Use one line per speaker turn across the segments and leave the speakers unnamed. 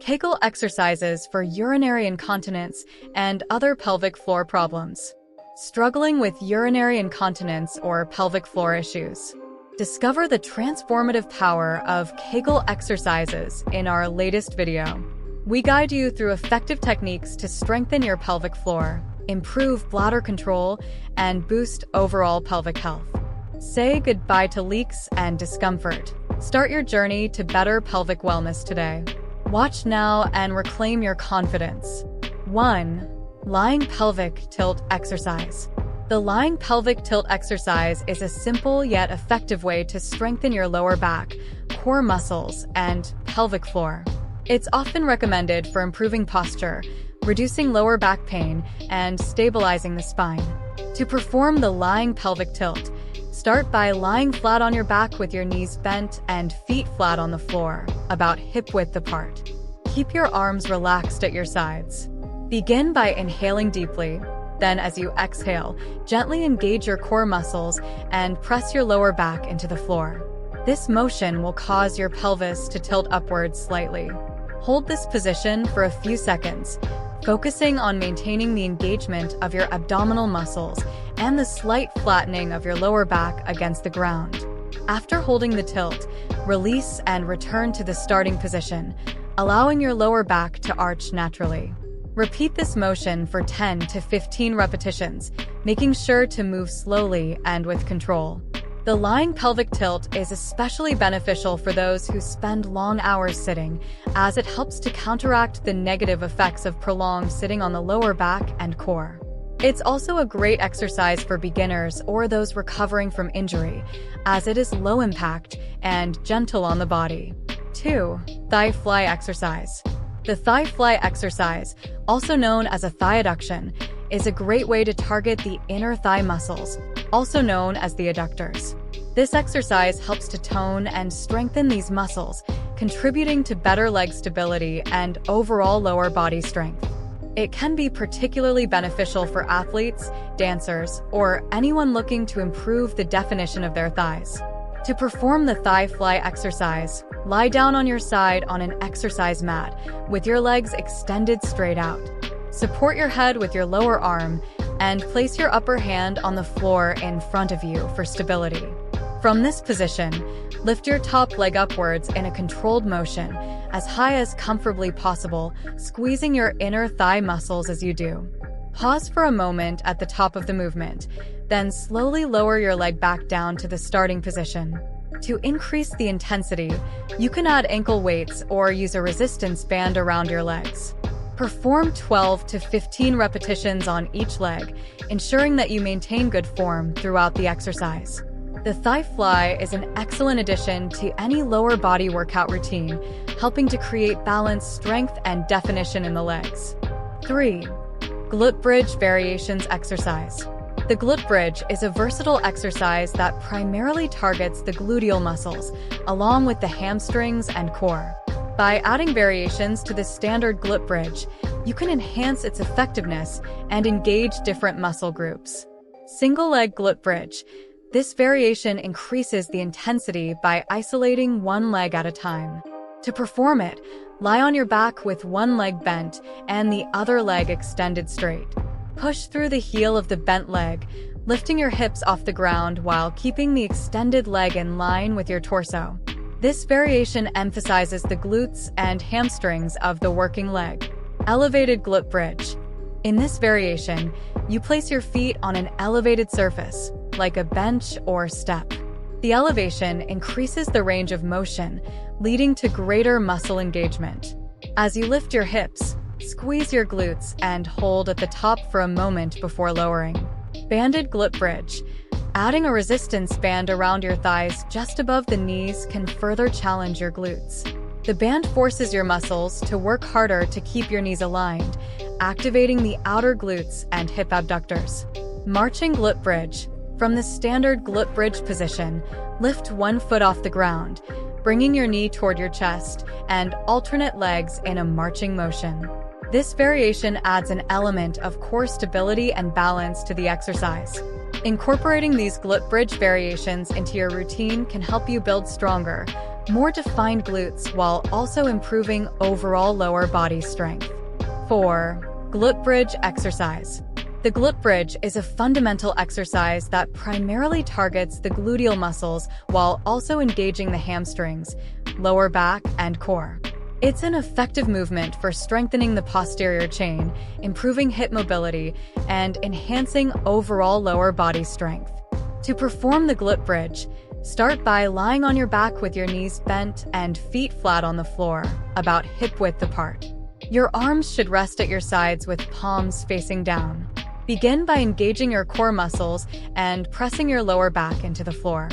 Kegel exercises for urinary incontinence and other pelvic floor problems. Struggling with urinary incontinence or pelvic floor issues? Discover the transformative power of Kegel exercises in our latest video. We guide you through effective techniques to strengthen your pelvic floor, improve bladder control, and boost overall pelvic health. Say goodbye to leaks and discomfort. Start your journey to better pelvic wellness today. Watch now and reclaim your confidence. 1. Lying pelvic tilt exercise. The lying pelvic tilt exercise is a simple yet effective way to strengthen your lower back, core muscles, and pelvic floor. It's often recommended for improving posture, reducing lower back pain, and stabilizing the spine. To perform the lying pelvic tilt, start by lying flat on your back with your knees bent and feet flat on the floor, about hip-width apart. Keep your arms relaxed at your sides. Begin by inhaling deeply. Then, as you exhale, gently engage your core muscles and press your lower back into the floor. This motion will cause your pelvis to tilt upwards slightly. Hold this position for a few seconds, focusing on maintaining the engagement of your abdominal muscles and the slight flattening of your lower back against the ground. After holding the tilt, release and return to the starting position, allowing your lower back to arch naturally. Repeat this motion for 10 to 15 repetitions, making sure to move slowly and with control. The lying pelvic tilt is especially beneficial for those who spend long hours sitting, as it helps to counteract the negative effects of prolonged sitting on the lower back and core. It's also a great exercise for beginners or those recovering from injury, as it is low impact and gentle on the body. 2. Thigh fly exercise. The thigh fly exercise, also known as a thigh adduction, is a great way to target the inner thigh muscles, also known as the adductors. This exercise helps to tone and strengthen these muscles, contributing to better leg stability and overall lower body strength. It can be particularly beneficial for athletes, dancers, or anyone looking to improve the definition of their thighs. To perform the thigh fly exercise, lie down on your side on an exercise mat with your legs extended straight out. Support your head with your lower arm and place your upper hand on the floor in front of you for stability. From this position, lift your top leg upwards in a controlled motion, as high as comfortably possible, squeezing your inner thigh muscles as you do. Pause for a moment at the top of the movement, then slowly lower your leg back down to the starting position. To increase the intensity, you can add ankle weights or use a resistance band around your legs. Perform 12 to 15 repetitions on each leg, ensuring that you maintain good form throughout the exercise. The thigh fly is an excellent addition to any lower body workout routine, helping to create balance, strength, and definition in the legs. 3. Glute bridge variations exercise. The glute bridge is a versatile exercise that primarily targets the gluteal muscles, along with the hamstrings and core. By adding variations to the standard glute bridge, you can enhance its effectiveness and engage different muscle groups. Single leg glute bridge. This variation increases the intensity by isolating one leg at a time. To perform it, lie on your back with one leg bent and the other leg extended straight. Push through the heel of the bent leg, lifting your hips off the ground while keeping the extended leg in line with your torso. This variation emphasizes the glutes and hamstrings of the working leg. Elevated glute bridge. In this variation, you place your feet on an elevated surface, like a bench or step. The elevation increases the range of motion, leading to greater muscle engagement. As you lift your hips, squeeze your glutes and hold at the top for a moment before lowering. Banded glute bridge. Adding a resistance band around your thighs just above the knees can further challenge your glutes. The band forces your muscles to work harder to keep your knees aligned, activating the outer glutes and hip abductors. Marching glute bridge. From the standard glute bridge position, lift one foot off the ground, bringing your knee toward your chest, and alternate legs in a marching motion. This variation adds an element of core stability and balance to the exercise. Incorporating these glute bridge variations into your routine can help you build stronger, more defined glutes while also improving overall lower body strength. 4. Glute bridge exercise. The glute bridge is a fundamental exercise that primarily targets the gluteal muscles while also engaging the hamstrings, lower back, and core. It's an effective movement for strengthening the posterior chain, improving hip mobility, and enhancing overall lower body strength. To perform the glute bridge, start by lying on your back with your knees bent and feet flat on the floor, about hip-width apart. Your arms should rest at your sides with palms facing down. Begin by engaging your core muscles and pressing your lower back into the floor.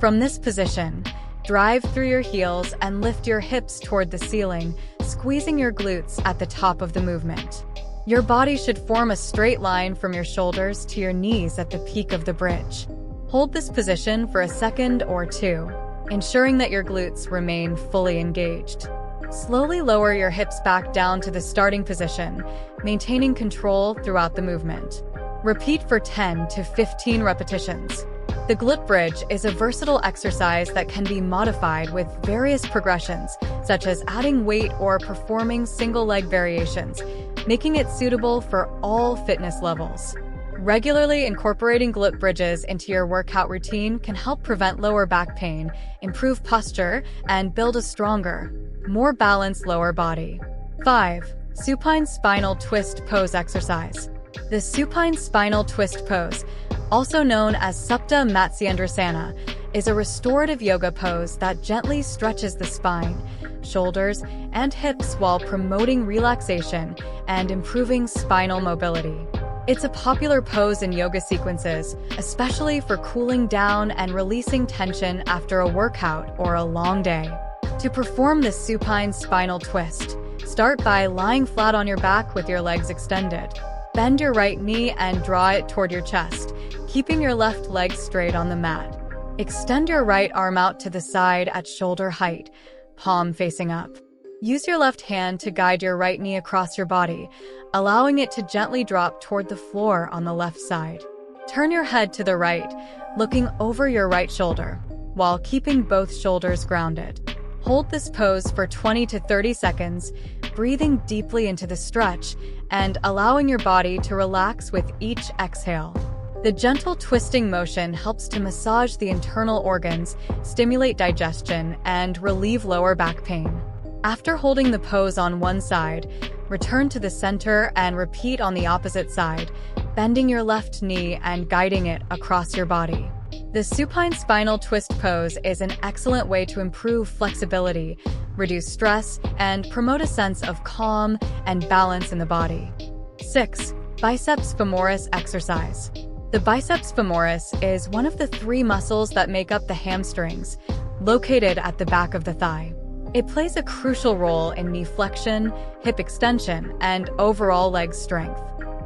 From this position, drive through your heels and lift your hips toward the ceiling, squeezing your glutes at the top of the movement. Your body should form a straight line from your shoulders to your knees at the peak of the bridge. Hold this position for a second or two, ensuring that your glutes remain fully engaged. Slowly lower your hips back down to the starting position, maintaining control throughout the movement. Repeat for 10 to 15 repetitions. The glute bridge is a versatile exercise that can be modified with various progressions, such as adding weight or performing single-leg variations, making it suitable for all fitness levels. Regularly incorporating glute bridges into your workout routine can help prevent lower back pain, improve posture, and build a stronger, more balanced lower body. 5. Supine spinal twist pose exercise. The supine spinal twist pose, also known as Supta Matsyendrasana, is a restorative yoga pose that gently stretches the spine, shoulders, and hips while promoting relaxation and improving spinal mobility. It's a popular pose in yoga sequences, especially for cooling down and releasing tension after a workout or a long day. To perform this supine spinal twist, start by lying flat on your back with your legs extended. Bend your right knee and draw it toward your chest, keeping your left leg straight on the mat. Extend your right arm out to the side at shoulder height, palm facing up. Use your left hand to guide your right knee across your body, allowing it to gently drop toward the floor on the left side. Turn your head to the right, looking over your right shoulder, while keeping both shoulders grounded. Hold this pose for 20 to 30 seconds, breathing deeply into the stretch and allowing your body to relax with each exhale. The gentle twisting motion helps to massage the internal organs, stimulate digestion, and relieve lower back pain. After holding the pose on one side, return to the center and repeat on the opposite side, bending your left knee and guiding it across your body. The supine spinal twist pose is an excellent way to improve flexibility, reduce stress, and promote a sense of calm and balance in the body. 6. Biceps femoris exercise. The biceps femoris is one of the 3 muscles that make up the hamstrings, located at the back of the thigh. It plays a crucial role in knee flexion, hip extension, and overall leg strength.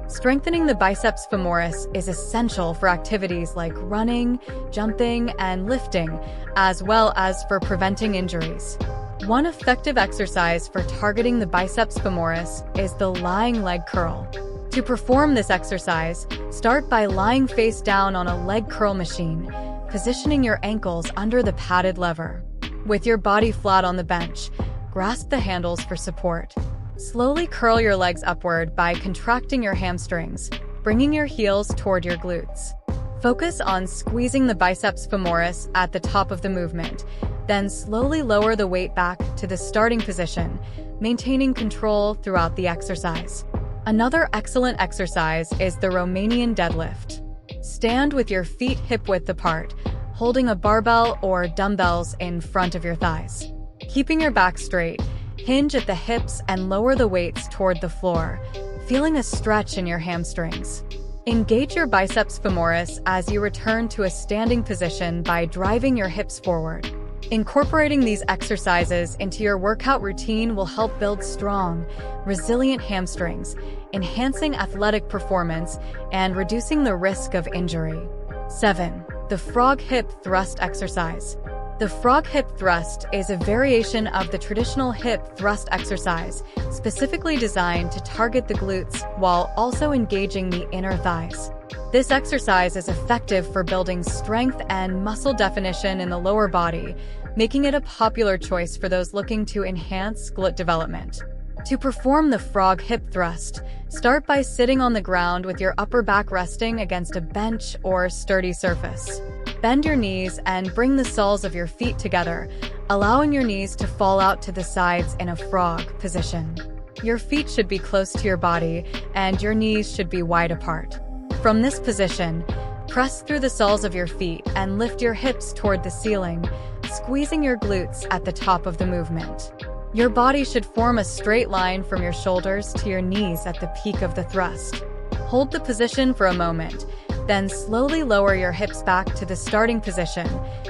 Strengthening the biceps femoris is essential for activities like running, jumping, and lifting, as well as for preventing injuries. One effective exercise for targeting the biceps femoris is the lying leg curl. To perform this exercise, start by lying face down on a leg curl machine, positioning your ankles under the padded lever. With your body flat on the bench, grasp the handles for support. Slowly curl your legs upward by contracting your hamstrings, bringing your heels toward your glutes. Focus on squeezing the biceps femoris at the top of the movement, then slowly lower the weight back to the starting position, maintaining control throughout the exercise. Another excellent exercise is the Romanian deadlift. Stand with your feet hip-width apart, holding a barbell or dumbbells in front of your thighs. Keeping your back straight, hinge at the hips and lower the weights toward the floor, feeling a stretch in your hamstrings. Engage your biceps femoris as you return to a standing position by driving your hips forward. Incorporating these exercises into your workout routine will help build strong, resilient hamstrings, enhancing athletic performance and reducing the risk of injury. 7. The frog hip thrust exercise. The frog hip thrust is a variation of the traditional hip thrust exercise, specifically designed to target the glutes while also engaging the inner thighs. This exercise is effective for building strength and muscle definition in the lower body, making it a popular choice for those looking to enhance glute development. To perform the frog hip thrust, start by sitting on the ground with your upper back resting against a bench or sturdy surface. Bend your knees and bring the soles of your feet together, allowing your knees to fall out to the sides in a frog position. Your feet should be close to your body, and your knees should be wide apart. From this position, press through the soles of your feet and lift your hips toward the ceiling, squeezing your glutes at the top of the movement. Your body should form a straight line from your shoulders to your knees at the peak of the thrust. Hold the position for a moment, then slowly lower your hips back to the starting position,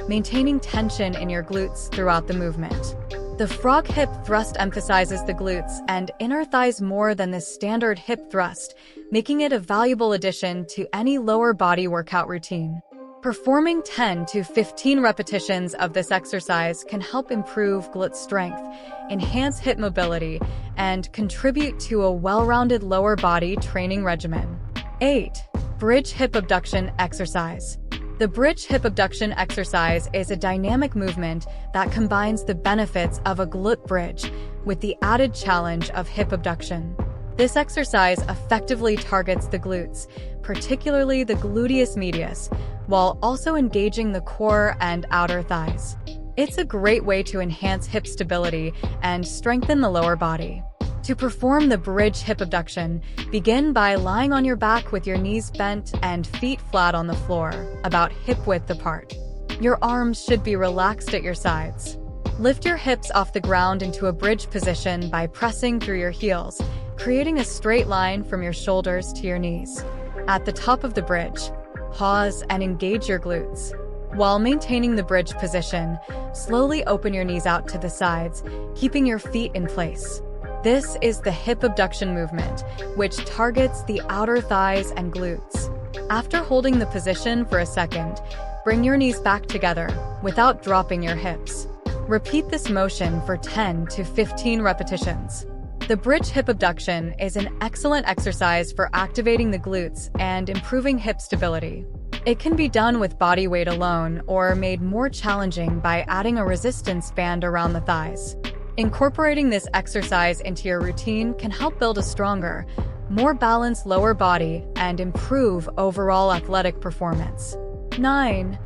maintaining tension in your glutes throughout the movement. The frog hip thrust emphasizes the glutes and inner thighs more than the standard hip thrust, making it a valuable addition to any lower body workout routine. Performing 10 to 15 repetitions of this exercise can help improve glute strength, enhance hip mobility, and contribute to a well-rounded lower body training regimen. 8. Bridge hip abduction exercise. The bridge hip abduction exercise is a dynamic movement that combines the benefits of a glute bridge with the added challenge of hip abduction. This exercise effectively targets the glutes, particularly the gluteus medius, while also engaging the core and outer thighs. It's a great way to enhance hip stability and strengthen the lower body. To perform the bridge hip abduction, begin by lying on your back with your knees bent and feet flat on the floor, about hip width apart. Your arms should be relaxed at your sides. Lift your hips off the ground into a bridge position by pressing through your heels, creating a straight line from your shoulders to your knees. At the top of the bridge, pause and engage your glutes. While maintaining the bridge position, slowly open your knees out to the sides, keeping your feet in place. This is the hip abduction movement, which targets the outer thighs and glutes. After holding the position for a second, bring your knees back together without dropping your hips. Repeat this motion for 10 to 15 repetitions. The bridge hip abduction is an excellent exercise for activating the glutes and improving hip stability. It can be done with body weight alone or made more challenging by adding a resistance band around the thighs. Incorporating this exercise into your routine can help build a stronger, more balanced lower body and improve overall athletic performance. 9.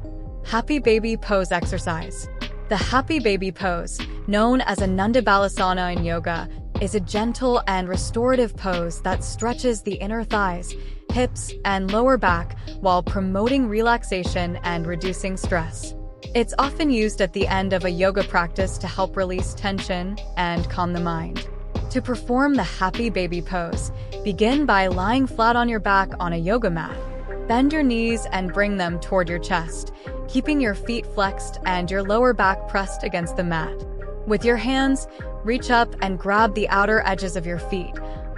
Happy Baby Pose exercise. The Happy Baby pose, known as a Nanda Balasana in yoga, is a gentle and restorative pose that stretches the inner thighs, hips, and lower back while promoting relaxation and reducing stress. It's often used at the end of a yoga practice to help release tension and calm the mind. To perform the Happy Baby pose, begin by lying flat on your back on a yoga mat. Bend your knees and bring them toward your chest, keeping your feet flexed and your lower back pressed against the mat. With your hands, reach up and grab the outer edges of your feet,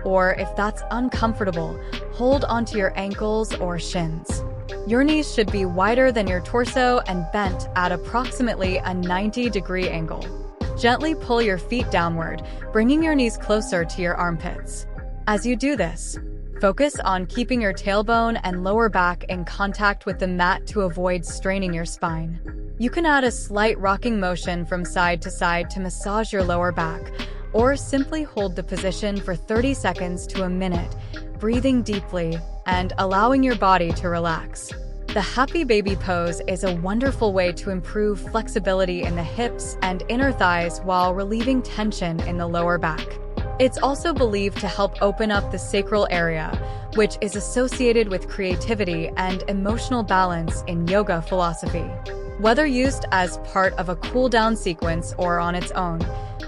or if that's uncomfortable, hold onto your ankles or shins. Your knees should be wider than your torso and bent at approximately a 90-degree angle. Gently pull your feet downward, bringing your knees closer to your armpits. As you do this, focus on keeping your tailbone and lower back in contact with the mat to avoid straining your spine. You can add a slight rocking motion from side to side to massage your lower back, or simply hold the position for 30 seconds to a minute, breathing deeply and allowing your body to relax. The Happy Baby pose is a wonderful way to improve flexibility in the hips and inner thighs while relieving tension in the lower back. It's also believed to help open up the sacral area, which is associated with creativity and emotional balance in yoga philosophy. Whether used as part of a cool-down sequence or on its own,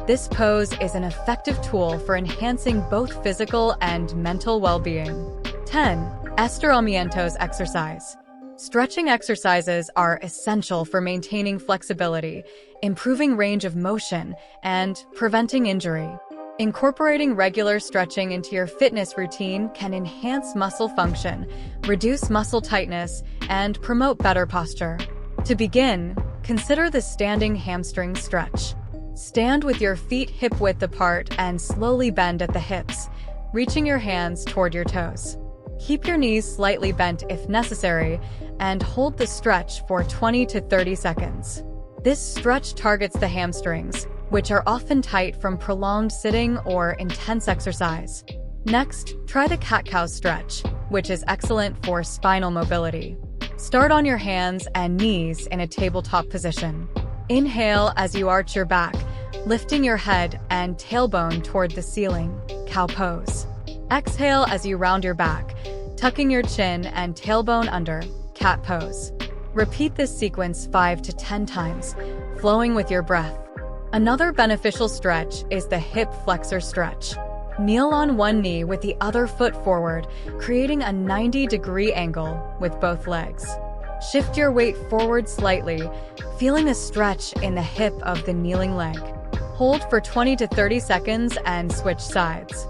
this pose is an effective tool for enhancing both physical and mental well-being. 10. Estiramientos exercise. Stretching exercises are essential for maintaining flexibility, improving range of motion, and preventing injury. Incorporating regular stretching into your fitness routine can enhance muscle function, reduce muscle tightness, and promote better posture. To begin, consider the standing hamstring stretch. Stand with your feet hip-width apart and slowly bend at the hips, reaching your hands toward your toes. Keep your knees slightly bent if necessary, and hold the stretch for 20 to 30 seconds. This stretch targets the hamstrings, which are often tight from prolonged sitting or intense exercise. Next, try the cat-cow stretch, which is excellent for spinal mobility. Start on your hands and knees in a tabletop position. Inhale as you arch your back, lifting your head and tailbone toward the ceiling, cow pose. Exhale as you round your back, tucking your chin and tailbone under, cat pose. Repeat this sequence 5 to 10 times, flowing with your breath. Another beneficial stretch is the hip flexor stretch. Kneel on one knee with the other foot forward, creating a 90-degree angle with both legs. Shift your weight forward slightly, feeling a stretch in the hip of the kneeling leg. Hold for 20 to 30 seconds and switch sides.